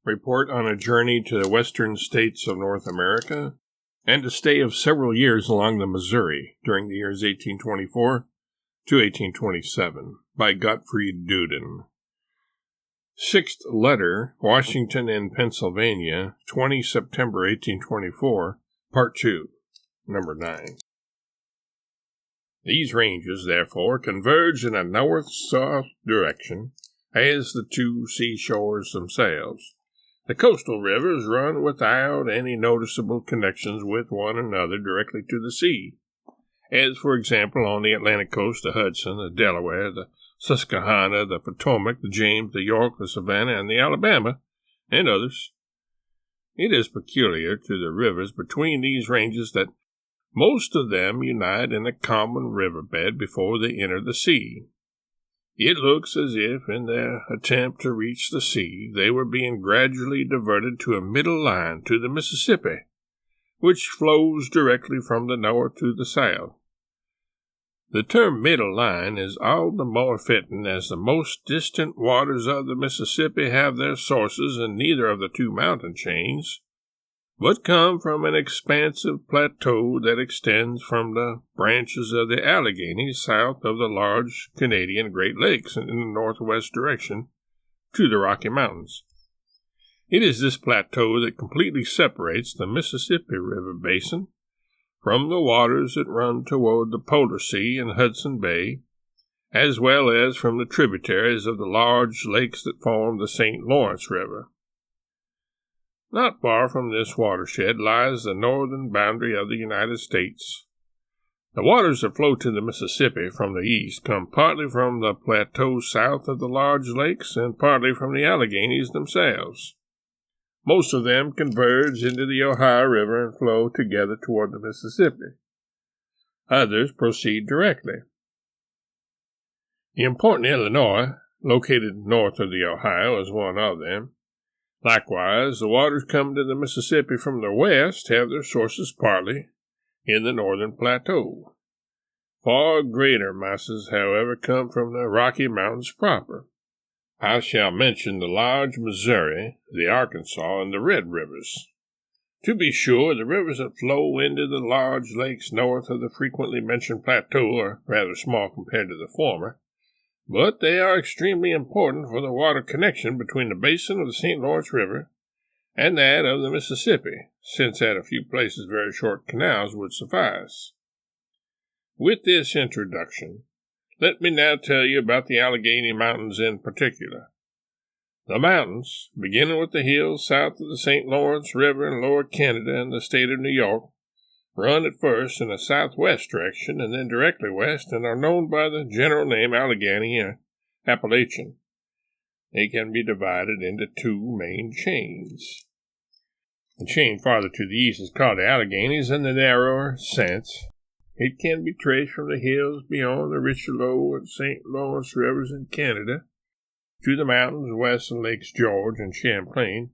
report on a journey to the western states of North America, and a stay of several years along the Missouri during the years 1824 to 1827 by Gottfried Duden. Sixth letter, Washington and Pennsylvania, 20 September 1824, Part 2, Number 9. These ranges, therefore, converge in a north-south direction, as the two seashores themselves. The coastal rivers run without any noticeable connections with one another directly to the sea, as, for example, on the Atlantic coast, the Hudson, the Delaware, the Susquehanna, the Potomac, the James, the York, the Savannah, and the Alabama, and others. It is peculiar to the rivers between these ranges that most of them unite in a common riverbed before they enter the sea. It looks as if, in their attempt to reach the sea, they were being gradually diverted to a middle line to the Mississippi, which flows directly from the north to the south. The term middle line is all the more fitting as the most distant waters of the Mississippi have their sources in neither of the two mountain chains, but come from an expansive plateau that extends from the branches of the Alleghenies south of the large Canadian Great Lakes in the northwest direction to the Rocky Mountains. It is this plateau that completely separates the Mississippi River basin from the waters that run toward the Polar Sea and Hudson Bay, as well as from the tributaries of the large lakes that form the St. Lawrence River. Not far from this watershed lies the northern boundary of the United States. The waters that flow to the Mississippi from the east come partly from the plateau south of the large lakes and partly from the Alleghenies themselves. Most of them converge into the Ohio River and flow together toward the Mississippi. Others proceed directly. The important Illinois, located north of the Ohio, is one of them. Likewise, the waters coming to the Mississippi from the west have their sources partly in the northern plateau. Far greater masses, however, come from the Rocky Mountains proper. I shall mention the large Missouri, the Arkansas, and the Red Rivers. To be sure, the rivers that flow into the large lakes north of the frequently mentioned plateau are rather small compared to the former, but they are extremely important for the water connection between the basin of the St. Lawrence River and that of the Mississippi, since at a few places very short canals would suffice. With this introduction, let me now tell you about the Allegheny Mountains in particular. The mountains, beginning with the hills south of the St. Lawrence River in Lower Canada and the state of New York, run at first in a southwest direction and then directly west and are known by the general name Allegheny Appalachian. They can be divided into two main chains. The chain farther to the east is called the Alleghenies in the narrower sense. It can be traced from the hills beyond the Richelieu and St. Lawrence rivers in Canada to the mountains west of Lakes George and Champlain,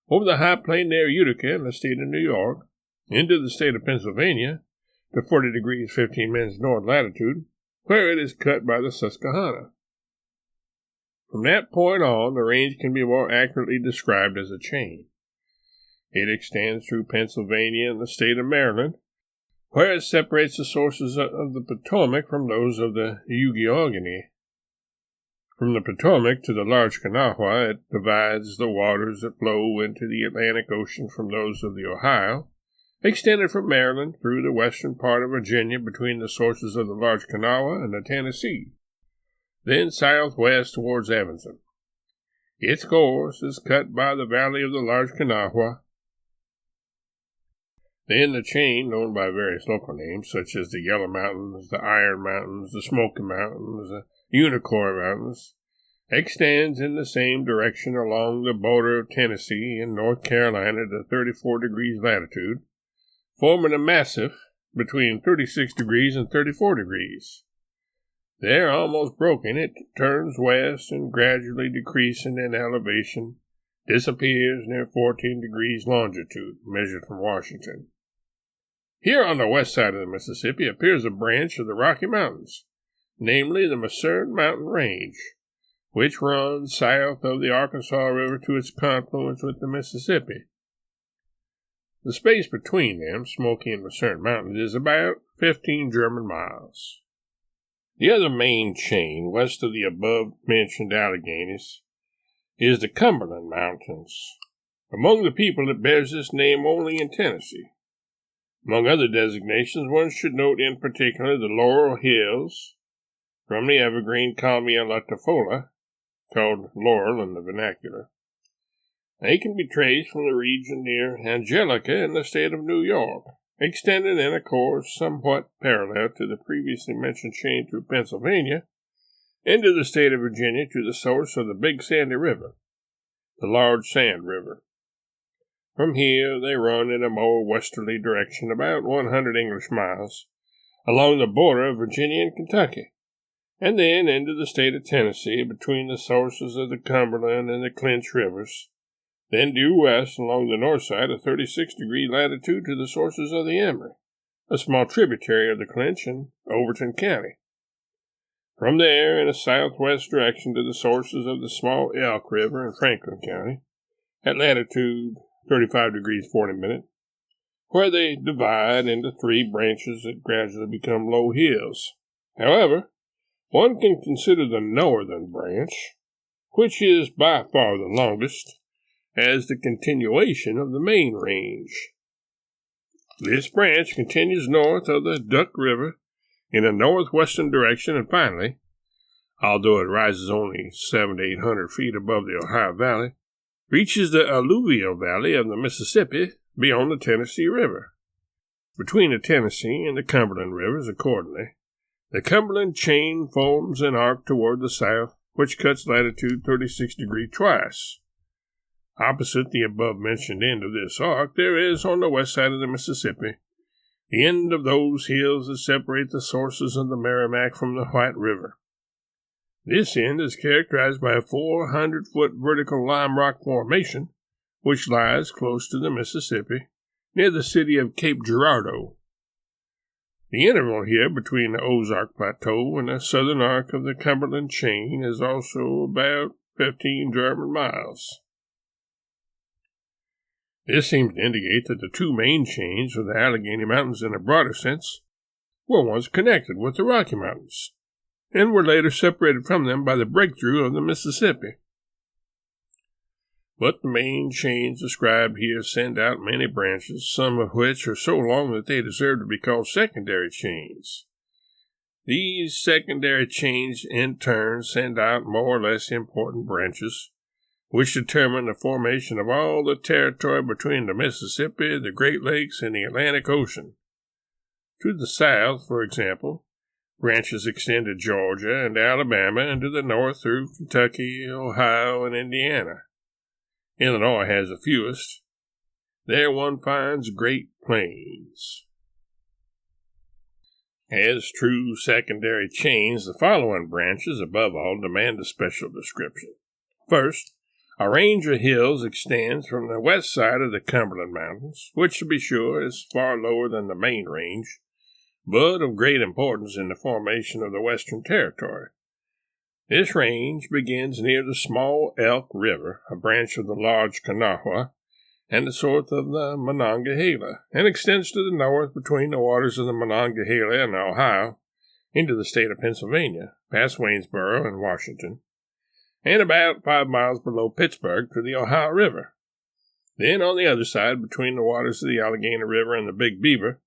over the high plain near Utica in the state of New York, into the state of Pennsylvania, to 40 degrees 15 minutes north latitude, where it is cut by the Susquehanna. From that point on, the range can be more accurately described as a chain. It extends through Pennsylvania and the state of Maryland, where it separates the sources of the Potomac from those of the Allegheny. From the Potomac to the large Kanawha, it divides the waters that flow into the Atlantic Ocean from those of the Ohio, extended from Maryland through the western part of Virginia between the sources of the large Kanawha and the Tennessee, then southwest towards Evanston. Its course is cut by the valley of the large Kanawha. Then the chain, known by various local names, such as the Yellow Mountains, the Iron Mountains, the Smoky Mountains, the Unicor Mountains, extends in the same direction along the border of Tennessee and North Carolina to 34 degrees latitude, forming a massif between 36 degrees and 34 degrees. There, almost broken, it turns west and gradually decreasing in elevation, disappears near 14 degrees longitude, measured from Washington. Here on the west side of the Mississippi appears a branch of the Rocky Mountains, namely the Monsoon Mountain range, which runs south of the Arkansas River to its confluence with the Mississippi. The space between them, Smoky and Monsoon Mountains, is about 15 German miles. The other main chain west of the above-mentioned Alleghenies is the Cumberland Mountains. Among the people it bears this name only in Tennessee. Among other designations, one should note in particular the Laurel Hills, from the evergreen Calmia latifolia, called laurel in the vernacular. They can be traced from the region near Angelica in the state of New York, extending in a course somewhat parallel to the previously mentioned chain through Pennsylvania, into the state of Virginia to the source of the Big Sandy River, the Large Sand River. From here they run in a more westerly direction about 100 English miles, along the border of Virginia and Kentucky, and then into the state of Tennessee between the sources of the Cumberland and the Clinch Rivers, then due west along the north side of 36° latitude to the sources of the Emory, a small tributary of the Clinch in Overton County. From there in a southwest direction to the sources of the small Elk River in Franklin County, at latitude 35°40', where they divide into 3 branches that gradually become low hills. However, one can consider the northern branch, which is by far the longest, as the continuation of the main range. This branch continues north of the Duck River in a northwestern direction and finally, although it rises only 700 to 800 feet above the Ohio Valley, reaches the alluvial valley of the Mississippi beyond the Tennessee River. Between the Tennessee and the Cumberland Rivers, accordingly, the Cumberland chain forms an arc toward the south, which cuts latitude 36° twice. Opposite the above-mentioned end of this arc, there is, on the west side of the Mississippi, the end of those hills that separate the sources of the Merrimack from the White River. This end is characterized by a 400-foot vertical lime rock formation, which lies close to the Mississippi, near the city of Cape Girardeau. The interval here between the Ozark Plateau and the southern arc of the Cumberland chain is also about 15 German miles. This seems to indicate that the 2 main chains of the Allegheny Mountains in a broader sense were once connected with the Rocky Mountains, and were later separated from them by the breakthrough of the Mississippi. But the main chains described here send out many branches, some of which are so long that they deserve to be called secondary chains. These secondary chains, in turn, send out more or less important branches, which determine the formation of all the territory between the Mississippi, the Great Lakes, and the Atlantic Ocean. To the south, for example, branches extend to Georgia and Alabama, and to the north through Kentucky, Ohio, and Indiana. Illinois has the fewest. There one finds Great Plains. As true secondary chains, the following branches, above all, demand a special description. First, a range of hills extends from the west side of the Cumberland Mountains, which, to be sure, is far lower than the main range, but of great importance in the formation of the Western Territory. This range begins near the small Elk River, a branch of the large Kanawha, and the source of the Monongahela, and extends to the north between the waters of the Monongahela and the Ohio into the state of Pennsylvania, past Waynesboro and Washington, and about 5 miles below Pittsburgh to the Ohio River. Then on the other side, between the waters of the Allegheny River and the Big Beaver,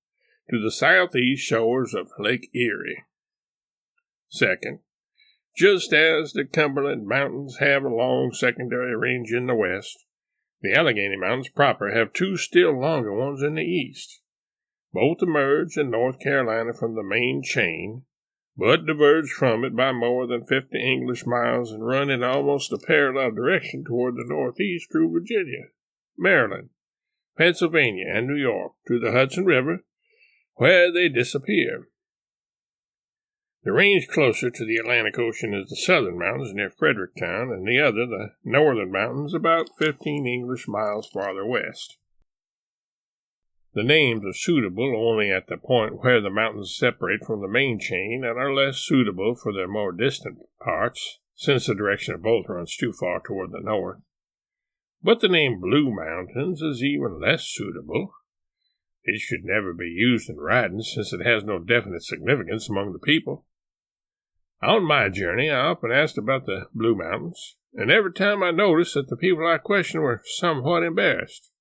to the southeast shores of Lake Erie. Second, just as the Cumberland Mountains have a long secondary range in the west, the Allegheny Mountains proper have 2 still longer ones in the east. Both emerge in North Carolina from the main chain, but diverge from it by more than 50 English miles and run in almost a parallel direction toward the northeast through Virginia, Maryland, Pennsylvania, and New York to the Hudson River, where they disappear. The range closer to the Atlantic Ocean is the Southern Mountains near Fredericktown, and the other, the Northern Mountains, about 15 English miles farther west. The names are suitable only at the point where the mountains separate from the main chain and are less suitable for their more distant parts, since the direction of both runs too far toward the north. But the name Blue Mountains is even less suitable. It should never be used in writing, since it has no definite significance among the people. On my journey, I often asked about the Blue Mountains, and every time I noticed that the people I questioned were somewhat embarrassed.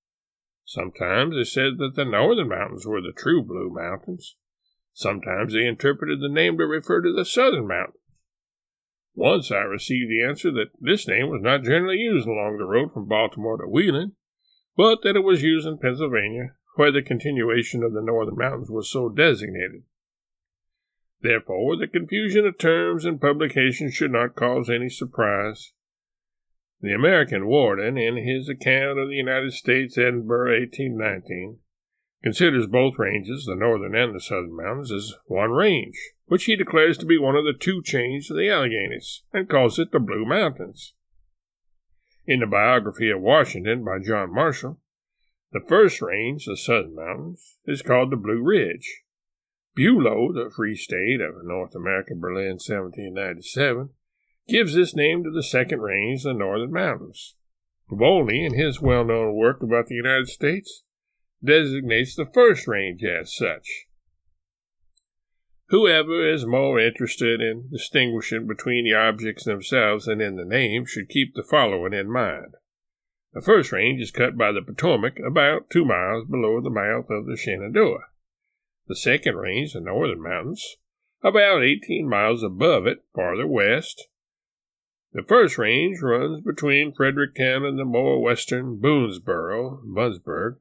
Sometimes they said that the northern mountains were the true Blue Mountains. Sometimes they interpreted the name to refer to the southern mountains. Once I received the answer that this name was not generally used along the road from Baltimore to Wheeling, but that it was used in Pennsylvania, where the continuation of the northern mountains was so designated. Therefore, the confusion of terms and publication should not cause any surprise. The American Warden, in his account of the United States, Edinburgh, 1819, considers both ranges, the northern and the southern mountains, as one range, which he declares to be one of the two chains of the Alleghenies, and calls it the Blue Mountains. In the biography of Washington by John Marshall, the first range, the southern mountains, is called the Blue Ridge. Bulow, the Free State of North America, Berlin, 1797, gives this name to the second range, the northern mountains. Volney, in his well-known work about the United States, designates the first range as such. Whoever is more interested in distinguishing between the objects themselves than in the name should keep the following in mind. The first range is cut by the Potomac about 2 miles below the mouth of the Shenandoah. The second range, the northern mountains, about 18 miles above it, farther west. The first range runs between Fredericktown and the more western Bunsburg,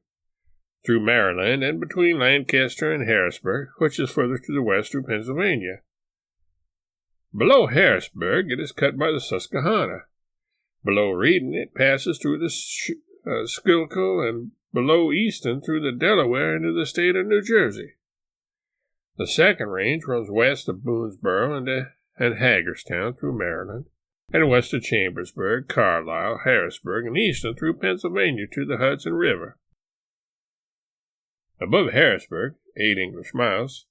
through Maryland, and between Lancaster and Harrisburg, which is further to the west through Pennsylvania. Below Harrisburg, it is cut by the Susquehanna. Below Reading, it passes through the Schuylkill, and below Easton through the Delaware into the state of New Jersey. The second range runs west of Boonesboro and Hagerstown through Maryland, and west of Chambersburg, Carlisle, Harrisburg, and Easton through Pennsylvania to the Hudson River. Above Harrisburg, 8 English miles,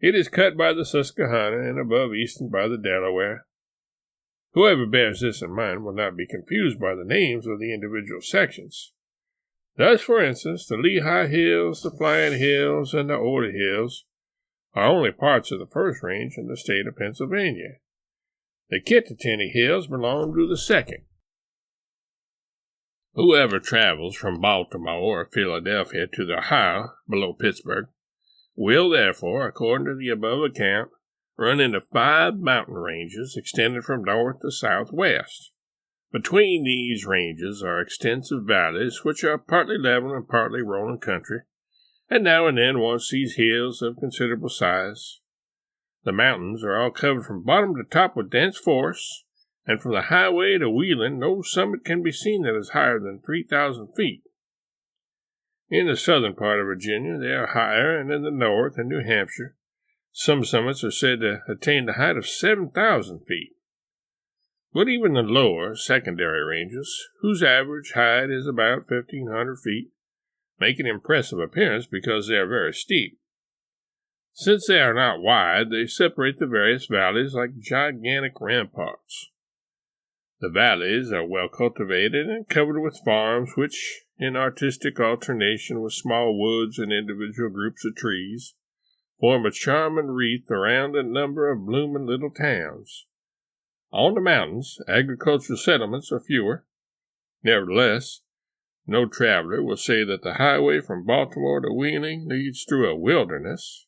it is cut by the Susquehanna, and above Easton by the Delaware. Whoever bears this in mind will not be confused by the names of the individual sections. Thus, for instance, the Lehigh Hills, the Flying Hills, and the Oda Hills are only parts of the first range in the state of Pennsylvania. The Kittatinny Hills belong to the second. Whoever travels from Baltimore or Philadelphia to the Ohio, below Pittsburgh, will therefore, according to the above account, run into 5 mountain ranges extending from north to southwest. Between these ranges are extensive valleys, which are partly level and partly rolling country, and now and then one sees hills of considerable size. The mountains are all covered from bottom to top with dense forests, and from the highway to Wheeling, no summit can be seen that is higher than 3,000 feet. In the southern part of Virginia, they are higher, and in the north and New Hampshire, some summits are said to attain the height of 7,000 feet. But even the lower, secondary ranges, whose average height is about 1,500 feet, make an impressive appearance because they are very steep. Since they are not wide, they separate the various valleys like gigantic ramparts. The valleys are well cultivated and covered with farms which, in artistic alternation with small woods and individual groups of trees, form a charming wreath around a number of blooming little towns. On the mountains, agricultural settlements are fewer. Nevertheless, no traveler will say that the highway from Baltimore to Wheeling leads through a wilderness.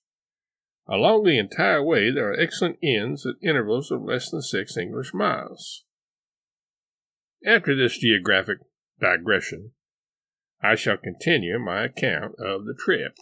Along the entire way, there are excellent inns at intervals of less than 6 English miles. After this geographic digression, I shall continue my account of the trip.